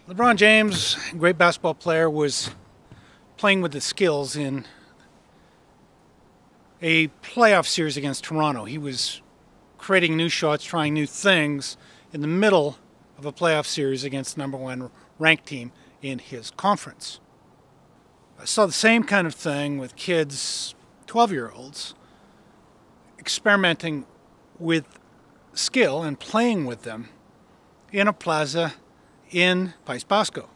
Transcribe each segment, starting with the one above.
LeBron James, great basketball player, was playing with the skills in a playoff series against Toronto. He was creating new shots, trying new things in the middle of a playoff series against the #1 ranked team in his conference. I saw the same kind of thing with kids, 12-year-olds, experimenting with skill and playing with them in a plaza in País Basco.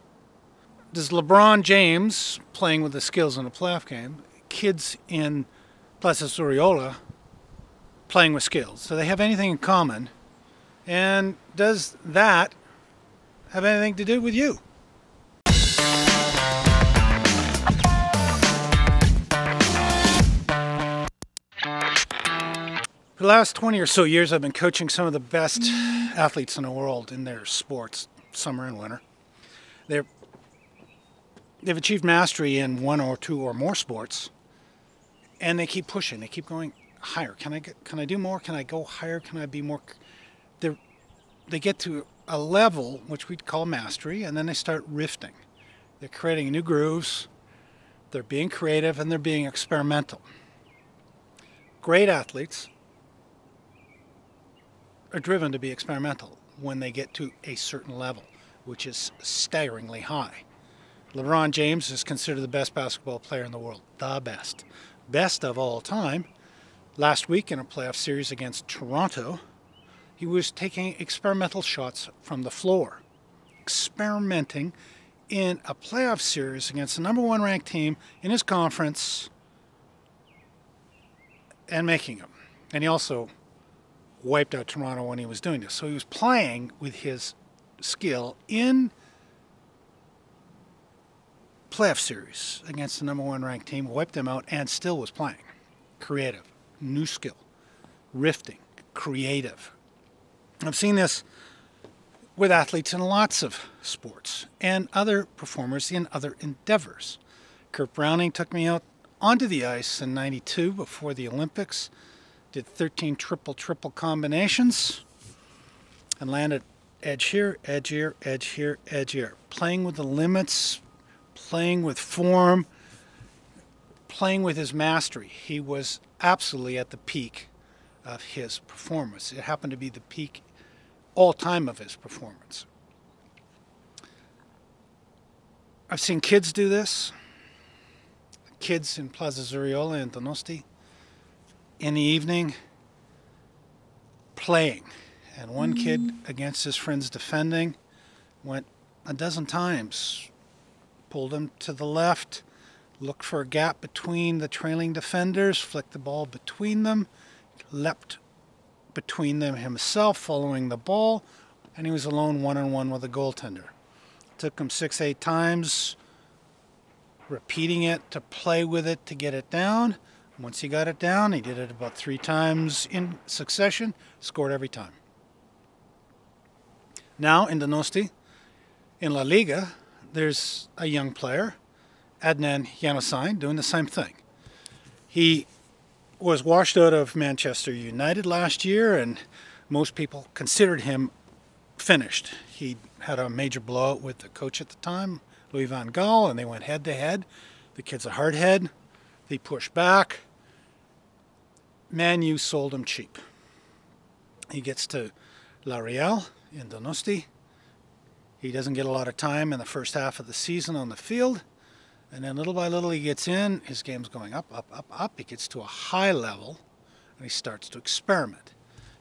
Does LeBron James playing with the skills in a playoff game, kids in Plaza Zuriola playing with skills, do they have anything in common? And does that have anything to do with you? For the last 20 or so years, I've been coaching some of the best athletes in the world in their sports, summer and winter. They've achieved mastery in one or two or more sports, and they keep pushing. They keep going higher. Can I do more? Can I go higher? Can I be more? They get to a level which we'd call mastery, and then they start rifting. They're creating new grooves. They're being creative, and they're being experimental. Great athletes are driven to be experimental when they get to a certain level, which is staggeringly high. LeBron James is considered the best basketball player in the world, the best of all time. Last week in a playoff series against Toronto, he was taking experimental shots from the floor, experimenting in a playoff series against the #1 ranked team in his conference and making them. And he also wiped out Toronto when he was doing this. So he was playing with his skill in playoff series against the #1 ranked team, wiped them out, and still was playing. Creative, new skill, rifting, creative. I've seen this with athletes in lots of sports and other performers in other endeavors. Kurt Browning took me out onto the ice in '92 before the Olympics, did 13 triple-triple combinations, and landed edge here, edge here, edge here, edge here. Playing with the limits, playing with form, playing with his mastery. He was absolutely at the peak of his performance. It happened to be the peak all time of his performance. I've seen kids do this. Kids in Plaza Zuriola and Donosti in the evening playing. And one kid against his friends defending went a dozen times. Pulled him to the left, looked for a gap between the trailing defenders, flicked the ball between them, leapt between them himself following the ball, and he was alone one-on-one with a goaltender. Took him 6-8 times, repeating it to play with it to get it down. Once he got it down, he did it about 3 times in succession, scored every time. Now in Donosti, in La Liga, there's a young player, Adnan Januzaj, doing the same thing. He was washed out of Manchester United last year, and most people considered him finished. He had a major blowout with the coach at the time, Louis van Gaal, and they went head-to-head. The kid's a hardhead. They pushed back. Man U sold him cheap. He gets to La Real in Donosti. He doesn't get a lot of time in the first half of the season on the field. And then little by little he gets in. His game's going up, up, up, up. He gets to a high level and he starts to experiment.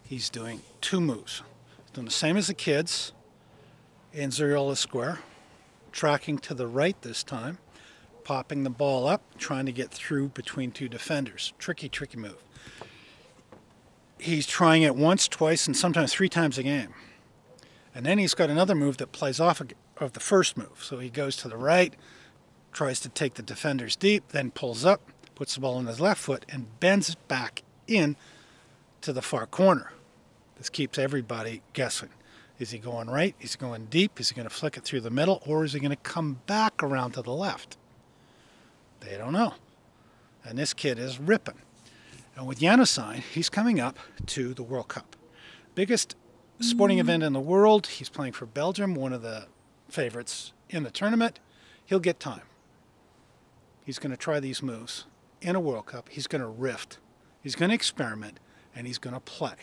He's doing 2 moves. He's doing the same as the kids in Zuriola Square. Tracking to the right this time. Popping the ball up, trying to get through between 2 defenders. Tricky, tricky move. He's trying it once, twice, and sometimes 3 times a game. And then he's got another move that plays off of the first move. So he goes to the right, tries to take the defenders deep, then pulls up, puts the ball on his left foot, and bends it back in to the far corner. This keeps everybody guessing. Is he going right? Is he going deep? Is he going to flick it through the middle? Or is he going to come back around to the left? They don't know. And this kid is ripping. And with Januzaj, he's coming up to the World Cup. Biggest sporting event in the world. He's playing for Belgium, one of the favorites in the tournament, he'll get time. He's going to try these moves in a World Cup. He's going to rift. He's going to experiment, and he's going to play.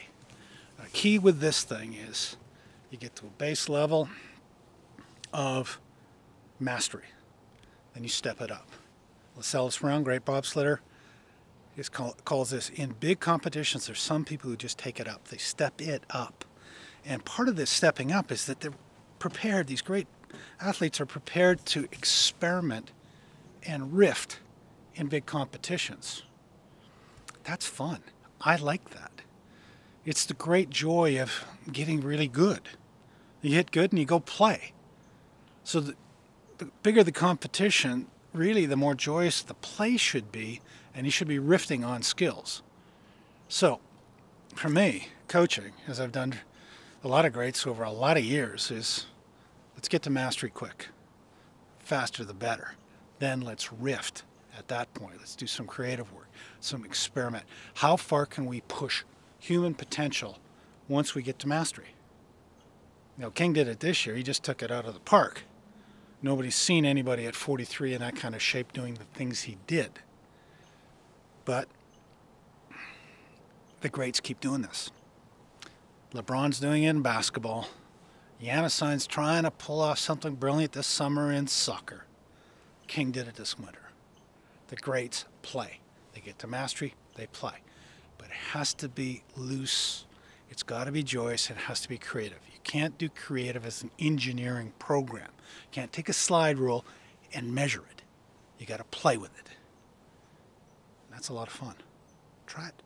The key with this thing is you get to a base level of mastery. Then you step it up. Lascelles Brown, great bobsledder, calls this, in big competitions, there's some people who just take it up. They step it up. And part of this stepping up is that they're prepared, these great athletes are prepared to experiment and rift in big competitions. That's fun. I like that. It's the great joy of getting really good. You get good and you go play. So the bigger the competition, really the more joyous the play should be, and you should be rifting on skills. So for me, coaching, as I've done a lot of greats over a lot of years, is let's get to mastery quick. Faster the better. Then let's rift at that point. Let's do some creative work, some experiment. How far can we push human potential once we get to mastery? You know, King did it this year. He just took it out of the park. Nobody's seen anybody at 43 in that kind of shape doing the things he did. But the greats keep doing this. LeBron's doing it in basketball. Janusein's trying to pull off something brilliant this summer in soccer. King did it this winter. The greats play. They get to mastery, they play. But it has to be loose. It's got to be joyous. It has to be creative. You can't do creative as an engineering program. You can't take a slide rule and measure it. You got to play with it. That's a lot of fun. Try it.